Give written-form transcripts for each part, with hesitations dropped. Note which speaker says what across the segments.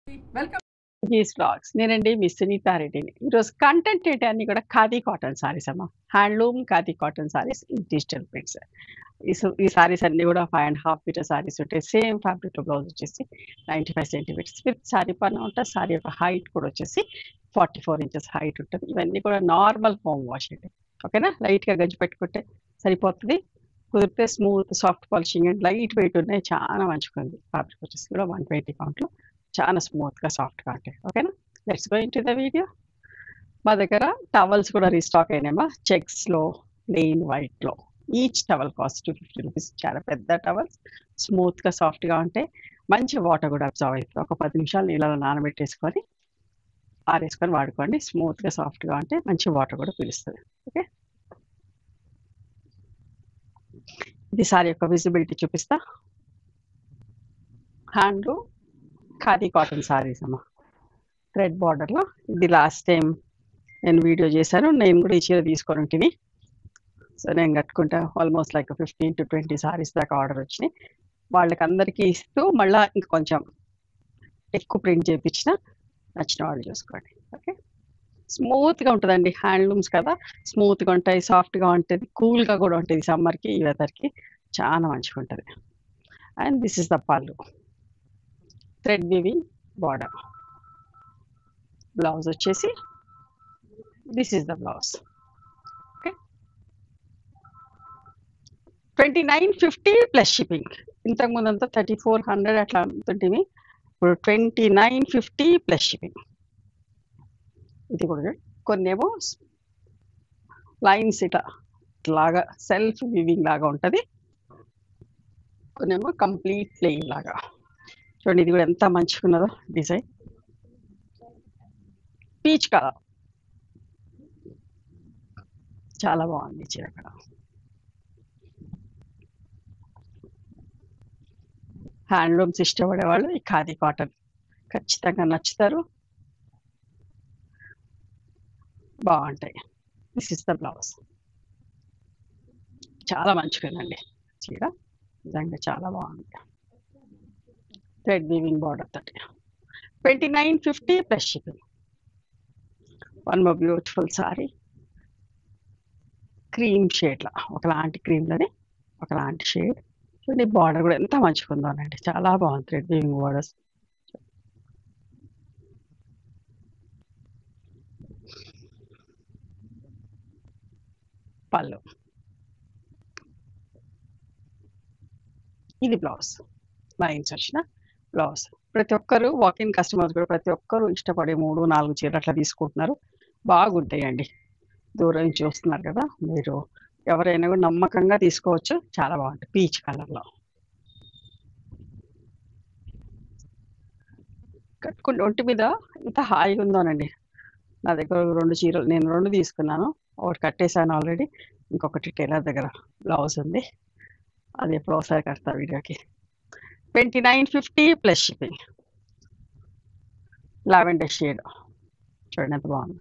Speaker 1: Welcome
Speaker 2: గీస్ vlogs. నేనండి మీ సునీతారెడ్డిని. ఈరోజు content ఏంటి అన్నీ కూడా ఖాదీ కాటన్ సారీస్ అమ్మ. Handloom khadi cotton saris in digital prints. ఈ సారీస్ అన్నీ కూడా 5.5 మీటర్ సారీస్ ఉంటాయి. సేమ్ ఫ్యాబ్రిక్‌లో బ్లౌజ్ వచ్చేసి 95 సెంటీమీటర్స్ విత్ సారీ పైన ఉంటది. సారీ యొక్క హైట్ కూడా వచ్చేసి 44 ఇంచెస్ హైట్ ఉంటది. ఇవన్నీ కూడా నార్మల్ హోమ్ వాష్ అండి. ఓకేనా? లైట్‌గా గజ్జి పెట్టుకుంటే సరిపోతది. కుదిరితే smooth soft polishing and light weight ఉన్నాయి. చాలా మంచిగుంది. ఫ్యాబ్రిక్ వచ్చేసి కూడా 120 కౌంట్‌లో చాలా స్మూత్‌గా, సాఫ్ట్‌గా ఉంటాయి. ఓకేనా? Let's go into the video. మా దగ్గర టవల్స్ కూడా రీస్టాక్ అయినాయమ్మా. చెక్స్‌లో, ప్లెయిన్ వైట్‌లో. Each towel cost 250 rupees. చాలా పెద్ద టవల్స్. స్మూత్‌గా, సాఫ్ట్‌గా ఉంటాయి. మంచి వాటర్ కూడా అబ్జర్వ్ అవుతుంది. ఒక 10 నిమిషాలు నీళ్ళలో నానబెట్టేసుకొని, ఆరేసుకొని వాడుకోండి. స్మూత్‌గా, సాఫ్ట్‌గా ఉంటాయి. మంచి వాటర్ కూడా పీలుస్తది. ఓకే. ఇది సారీ యొక్క విజిబిలిటీ చూపిస్తా. హ్యాండ్లూమ్ ఖాదీ కాటన్ సారీస్ అమ్మ. థ్రెడ్ బార్డర్‌లో. ఇది లాస్ట్ టైం నేను వీడియో చేశాను. నేను కూడా ఈ చీర తీసుకొని ఉంటిని. సో నేను కట్టుకుంటా ఆల్మోస్ట్ లైక్ 15-20 సారీస్ దాకా ఆర్డర్ వచ్చినాయి. వాళ్ళకందరికీ ఇస్తూ మళ్ళా ఇంకొంచెం ఎక్కువ ప్రింట్ చేయించిన నచ్చిన వాళ్ళు చూసుకోండి. ఓకే. స్మూత్‌గా ఉంటదండి. హ్యాండ్లూమ్స్ కదా! స్మూత్‌గా ఉంటాయి, సాఫ్ట్‌గా ఉంటది, కూల్‌గా కూడా ఉంటది సమ్మర్‌కి, ఈ వెదర్‌కి చాలా మంచిగుంటది. అండ్ దిస్ ఇస్ ద పల్లు. Thread weaving border. బ్లౌజ్ వచ్చేసి this is the blouse. Okay. 2950 plus shipping. ఇంతకు ముందంతా 3400 అట్లా అమ్ముతుంటిమి. ఇప్పుడు 2950 ప్లస్ షిప్పింగ్. ఇది కూడా చూడు. కొన్నేమో లైన్స్ ఇట్లాగా సెల్ఫ్ వీవింగ్ లాగా ఉంటది. కొన్నేమో కంప్లీట్ ప్లెయిన్ లాగా. చూడండి ఇది కూడా ఎంత మంచిగున్నదో డిజైన్. Peach colour. చాలా బాగుంది ఈ చీర కూడా. హ్యాండ్లూమ్స్ ఇష్టపడే వాళ్ళు ఈ ఖాదీ కాటన్ ఖచ్చితంగా నచ్చుతారు. బాగుంటాయి. This is the blouse. చాలా మంచిగుందండి చీర. నిజంగా చాలా బాగుంది. థ్రెడ్ వీవింగ్ బార్డర్ తోటి. 2950 plus shipping. One more beautiful sorry. Cream షేడ్లో, ఒకలాంటి క్రీమ్లోనే ఒకలాంటి షేడ్. చూడండి బార్డర్ కూడా ఎంత మంచిగా ఉందోనండి. చాలా బాగుంది థ్రెడ్ వీవింగ్ బార్డర్స్. పళ్ళు. ఇది బ్లౌజ్. లైన్స్ వచ్చిన బ్లౌజ్. ప్రతి ఒక్కరు వాకింగ్ కస్టమర్స్ కూడా ప్రతి ఒక్కరు ఇష్టపడే 3-4 చీరలు అట్లా తీసుకుంటున్నారు. బాగుంటాయండి. దూరం నుంచి చూస్తున్నారు కదా మీరు. ఎవరైనా కూడా నమ్మకంగా తీసుకోవచ్చు. చాలా బాగుంటాయి. పీచ్ కలర్లో కట్టుకుంటే ఒంటి మీద ఎంత హాయిగా ఉందోనండి. నా దగ్గర 2 చీరలు, నేను 2 తీసుకున్నాను. ఒకటి కట్టేసాను ఆల్రెడీ. ఇంకొకటి టైలర్ దగ్గర బ్లౌజ్ ఉంది. అది ఎప్పుడో ఒకసారి కడతా వీడియోకి. 2950 ప్లస్ షిప్పింగ్. Lavender shade. చూడండి ఎంత బాగుంది.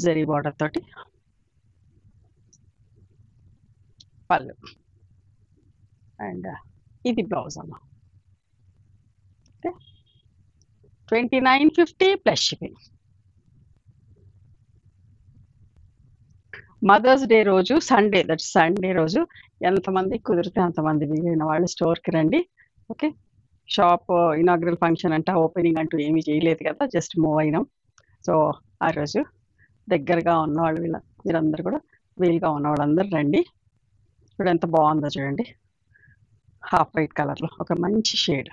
Speaker 2: జరీ బార్డర్ తోటి పళ్ళు. అండ్ ఇది బ్లౌజ్ అమ్మ. Okay. 2950 plus shipping. Mother's day రోజు సండే రోజు ఎంతమంది కుదిరితే అంతమంది వీలైన వాళ్ళు స్టోర్కి రండి. ఓకే. షాప్ ఇనాగ్రల్ ఫంక్షన్ అంట, ఓపెనింగ్ అంటూ ఏమీ చేయలేదు కదా, జస్ట్ మూవ్ అయినాం. సో ఆ రోజు దగ్గరగా ఉన్నవాళ్ళు వీళ్ళందరూ కూడా వీలుగా ఉన్న వాళ్ళందరూ రండి. ఇప్పుడు ఎంత బాగుందో చూడండి. హాఫ్ వైట్ కలర్లో ఒక మంచి షేడ్.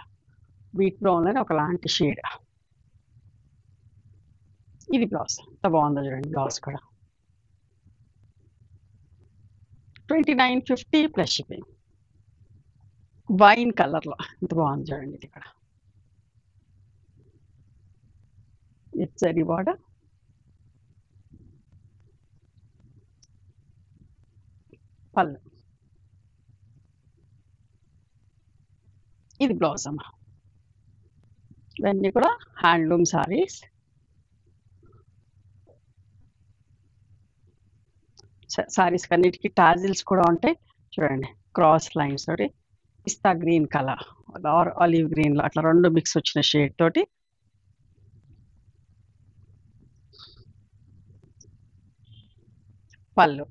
Speaker 2: వీట్ బ్రౌన్లోనే ఒకలాంటి షేడ్. ఇది బ్లౌజ్. ఎంత బాగుందో చూడండి బ్లౌజ్ కూడా. 2950 ప్లస్ షిప్పింగ్. వైన్ కలర్లో ఎంత బాగుంది చూడండి. ఇది ఇక్కడ జరీ బార్డర్. పళ్ళు. ఇది బ్లౌజ్ అమ్మ. ఇవన్నీ కూడా హ్యాండ్లూమ్ సారీస్. సారీస్ అన్నిటికీ టాజిల్స్ కూడా ఉంటాయి. చూడండి క్రాస్ లైన్స్ తోటి పిస్తా గ్రీన్ కలర్ ఆలివ్ గ్రీన్‌లో అట్లా 2 మిక్స్ వచ్చిన షేడ్ తోటి పళ్ళు.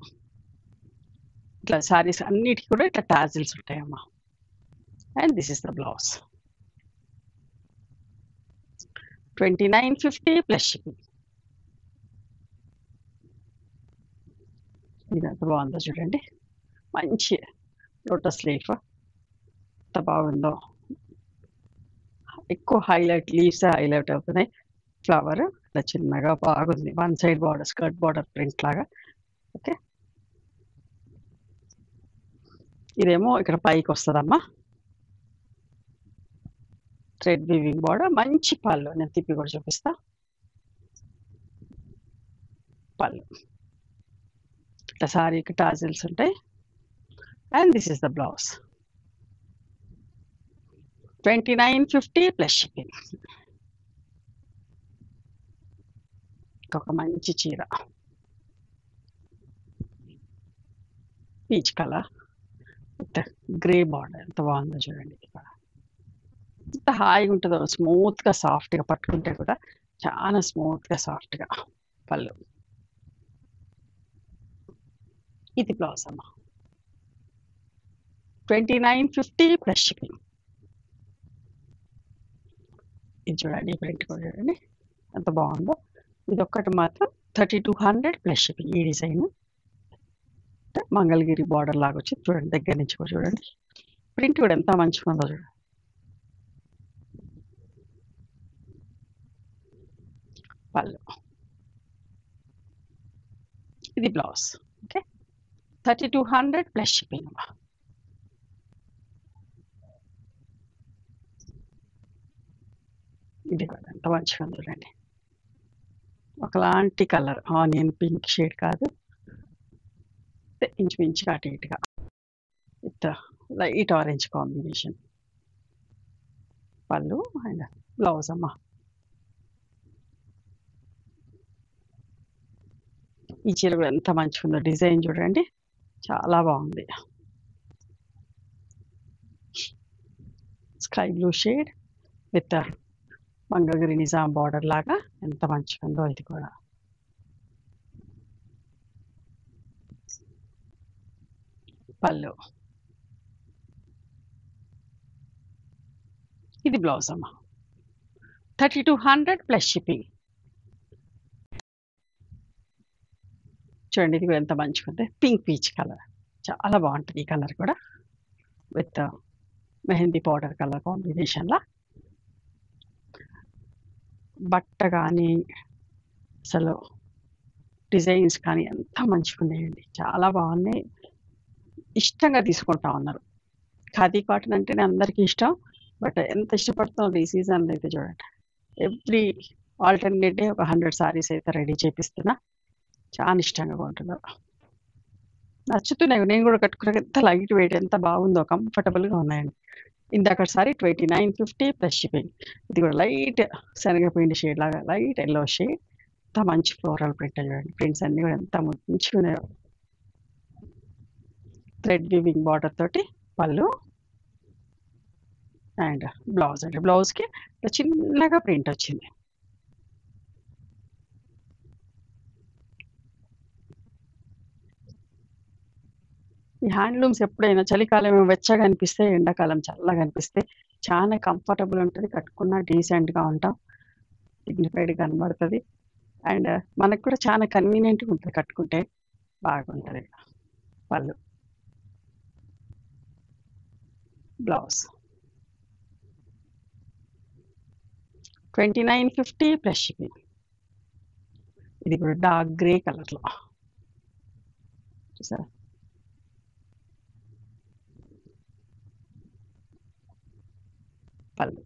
Speaker 2: ఇట్లా శారీస్ అన్నిటికి కూడా ఇట్లా టాజిల్స్ ఉంటాయమ్మా. And this is the blouse. 2950 plus shipping. ఇది ఎంత బాగుందో చూడండి. మంచి లోటస్ లీఫ్ ఎంత బాగుందో. ఎక్కువ లీవ్స్ హైలైట్ అవుతున్నాయి. ఫ్లవర్ ఇట్లా చిన్నగా బాగుంది. One side border, skirt border print లాగా. ఓకే, ఇదేమో ఇక్కడ పైకి వస్తుందమ్మా. థ్రెడ్ వీవింగ్ బార్డర్, మంచి పళ్ళు. నేను తిప్పి కూడా చూపిస్తా. పళ్ళు ఇట్లా సారీకి టాజిల్స్ ఉంటాయి. And this is the blouse. 2950 plus shipping. ఒక మంచి చీర, peach colour with grey border. ఎంత బాగుందో చూడండి. ఎంత హాయిగా ఉంటుందో, స్మూత్గా సాఫ్ట్గా పట్టుకుంటే కూడా చాలా స్మూత్గా సాఫ్ట్గా. పళ్ళు. ఇది బ్లౌజ్ అమ్మా. 2950 ప్లస్ షిప్పింగ్. ఇది చూడండి, ప్రింట్ కూడా చూడండి ఎంత బాగుందో. ఇది ఒక్కటి మాత్రం 3200 ప్లస్ షిప్పింగ్. ఈ డిజైన్ మంగళగిరి బార్డర్ లాగా వచ్చి చూడండి, దగ్గర నుంచి కూడా చూడండి. ప్రింట్ కూడా ఎంత మంచిగా ఉందో చూడండి. పళ్ళు. ఇది బ్లౌజ్. ఓకే, 3200 ప్లస్ షిప్పింగ్ అమ్మా. ఇది కూడా ఎంత మంచిగా ఉంది చూడండి. ఒకలాంటి కలర్, ఆనియన్ పింక్ షేడ్ కాదు, ఇంచుమించుగా అటు ఇటుగా విత్ లైట్ ఆరెంజ్ కాంబినేషన్. పళ్ళు అండ్ బ్లౌజ్ అమ్మా. ఈ చీర కూడా ఎంత మంచిగా ఉందో. డిజైన్ చూడండి, చాలా బాగుంది. Sky blue shade with Mangalagiri Nizam border లాగా ఎంత మంచిగా ఉందో. ఇది కూడా పళ్ళు. ఇది బ్లౌజ్ అమ్మా. 3200 ప్లస్ షిప్పింగ్. చూడండి, ఇది కూడా ఎంత మంచిగా ఉంది. పింక్ పీచ్ కలర్ చాలా బాగుంటుంది. ఈ కలర్ కూడా విత్ మెహందీ పౌడర్ కలర్ కాంబినేషన్లా. బట్ట కానీ అసలు డిజైన్స్ కానీ ఎంత మంచిగా ఉన్నాయండి. చాలా బాగున్నాయి. ఇష్టంగా తీసుకుంటా ఉన్నారు. ఖాదీ కాటన్ అంటేనే అందరికీ ఇష్టం. బట్ ఎంత ఇష్టపడుతున్నారు ఈ సీజన్లో అయితే చూడండి. ఎవ్రీ ఆల్టర్నేట్ డే ఒక 100 సారీస్ అయితే రెడీ చేపిస్తున్నా. చాలా ఇష్టంగా కొంటున్నారు, నచ్చుతున్నాయి. నేను కూడా కట్టుకున్నాక ఎంత లైట్ వెయిట్, ఎంత బాగుందో, కంఫర్టబుల్గా ఉన్నాయండి. ఇందాక సారీ 2950 ప్లస్ షిప్పింగ్. ఇది కూడా లైట్ శనగపిండి షేడ్ లాగా, లైట్ ఎల్లో షేడ్. ఎంత మంచి ఫ్లోరల్ ప్రింట్ చూడండి. ప్రింట్స్ అన్నీ కూడా ఎంత మంచిగా ఉన్నాయో. థ్రెడ్ వీవింగ్ బార్డర్ తోటి పళ్ళు అండ్ బ్లౌజ్ అండి. బ్లౌజ్కి చిన్నగా ప్రింట్ వచ్చింది. ఈ హ్యాండ్లూమ్స్ ఎప్పుడైనా చలికాలం ఏమో వెచ్చగా అనిపిస్తే, ఎండాకాలం చల్లగా అనిపిస్తే చాలా కంఫర్టబుల్ ఉంటుంది. కట్టుకున్న డీసెంట్గా ఉంటాం, డిగ్నిఫైడ్గా కనబడుతుంది. అండ్ మనకు కూడా చాలా కన్వీనియంట్గా ఉంటుంది, కట్టుకుంటే బాగుంటుంది. పళ్ళు, బ్లౌజ్. 2950 plus shipping. ఇది కూడా డార్క్ గ్రే కలర్లో చూసారా. పళ్ళు.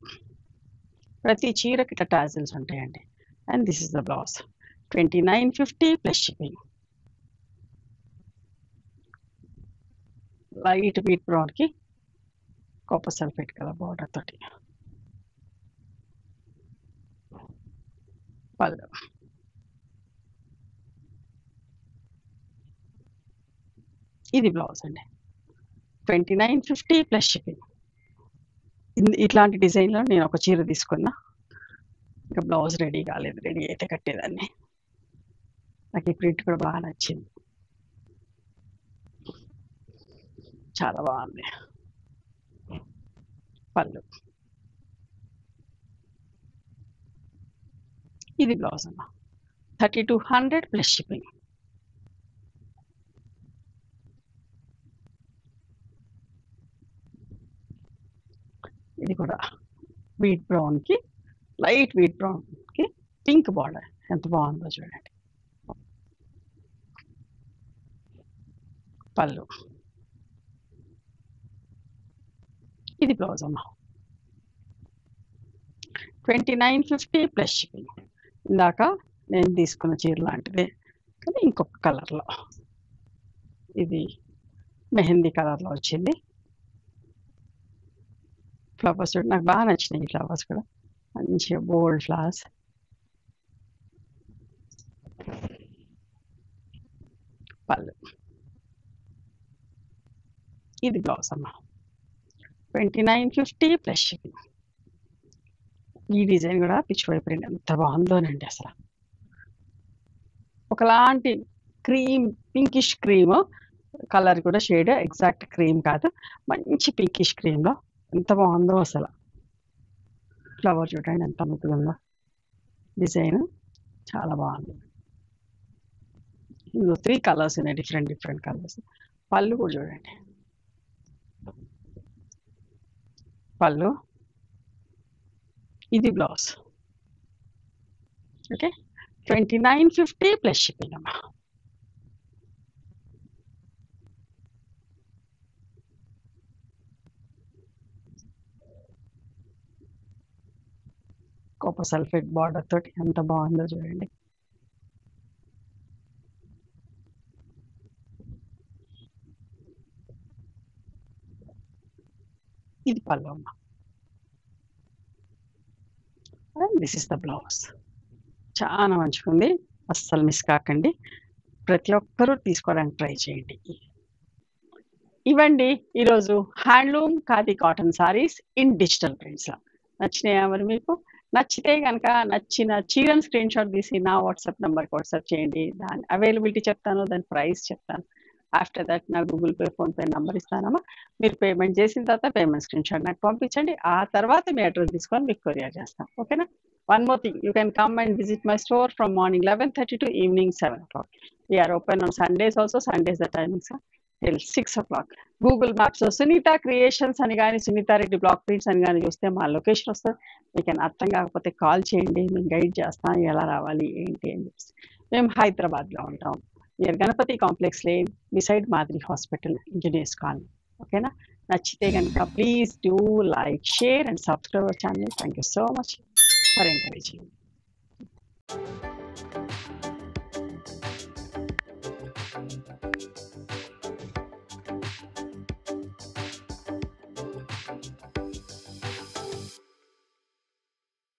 Speaker 2: ప్రతి చీరకి ఇట్లా టాజిల్స్ ఉంటాయండి. And this is the blouse. 2950 plus shipping. Light wheat బ్రౌన్కి కాపర్ సల్ఫేట్ కలర్ బార్డర్ తోటి పళ్ళు. ఇది బ్లౌజ్ అండి. 2950 ప్లస్ షిప్పింగ్. ఇట్లాంటి డిజైన్‌లో నేను ఒక చీర తీసుకున్నా. ఇంకా బ్లౌజ్ రెడీ కాలేదు. రెడీ అయితే కట్టేదాన్ని. నాకు ఈ ప్రింట్ కూడా బాగా నచ్చింది. చాలా బాగుంది. పళ్ళు. ఇది బ్లౌజ్ అమ్మా. 3200 ప్లస్ షిప్పింగ్. ఇది కూడా వీట్ బ్రౌన్‌కి, లైట్ వీట్ బ్రౌన్‌కి పింక్ బార్డర్ ఎంత బాగుందో చూడండి. పళ్ళు. ఇది బ్లౌజ్ అమ్మా. 2950 ప్లస్ షిప్పింగ్. ఇందాక నేను తీసుకున్న చీర లాంటిదే కానీ ఇంకొక కలర్లో. ఇది మెహందీ కలర్లో వచ్చింది. ఫ్లవర్స్ నాకు బాగా నచ్చినాయి. ఈ ఫ్లవర్స్ కూడా మంచిగా బోల్డ్ ఫ్లవర్స్. పళ్ళు. ఇది బ్లౌజ్ అమ్మా. 2950 ప్లస్ షిప్పింగ్. ఈ డిజైన్ కూడా పిచ్ వైపు ఎంత బాగుందోనండి అసలు. ఒకలాంటి క్రీమ్, పింకిష్ క్రీమ్ కలర్ కూడా షేడ్, ఎగ్జాక్ట్ క్రీమ్ కాదు, మంచి పింకిష్ క్రీమ్లో ఎంత బాగుందో అసలు. ఫ్లవర్ చూడండి ఎంత ముద్దుగా ఉందో. డిజైన్ చాలా బాగుంది. ఇందులో 3 కలర్స్ ఉన్నాయి, డిఫరెంట్ కలర్స్. పళ్ళు కూడా చూడండి. పళ్ళు. ఇది బ్లౌజ్. ఓకే. 2950 ప్లస్ షిప్పింగ్ అమ్మా. కాపర్ సల్ఫేట్ బార్డర్ తోటి ఎంత బాగుందో చూడండి. ఇది పళ్ళు అమ్మ. This is the blouse. చాలా మంచిగా ఉంది. అస్సలు మిస్ కాకండి. ప్రతి ఒక్కరూ తీసుకోవడానికి ట్రై చేయండి. ఇవ్వండి ఈరోజు handloom khadi cotton saris in digital ప్రింట్స్లో. నచ్చినాయా మరి మీకు? నచ్చితే కనుక నచ్చిన చీరను స్క్రీన్ షాట్ తీసి నా వాట్సాప్ నెంబర్కి వాట్సాప్ చేయండి. దాని అవైలబిలిటీ చెప్తాను, దాని ప్రైస్ చెప్తాను. ఆఫ్టర్ దట్ నా గూగుల్ పే, ఫోన్పే నెంబర్ ఇస్తానమ్మా. మీరు పేమెంట్ చేసిన తర్వాత పేమెంట్ స్క్రీన్ షాట్ నాకు పంపించండి. ఆ తర్వాత మీ అడ్రస్ తీసుకొని మీకు కొరియర్ చేస్తాం. ఓకేనా? One more thing, you can come and visit my store from morning 11:30 to evening 7 o'clock. We are open on Sundays also. Sundays the timings are till 6 o'clock. Google Maps లో Sunitha creations అని కానీ, Sunitha Reddy block prints అని కానీ చూస్తే మా location వస్తుంది. మీకు అర్థం కాకపోతే కాల్ చేయండి, మేము గైడ్ చేస్తాం ఎలా రావాలి ఏంటి అని చెప్పి. మేము హైదరాబాద్లో ఉంటాం. Near Ganapathi complex lane, beside మాదిరి హాస్పిటల్, ఇంజనీర్స్ కాలనీ. ఓకేనా? నచ్చితే కనుక please do like, share and subscribe our channel. Thank you so much for encouraging.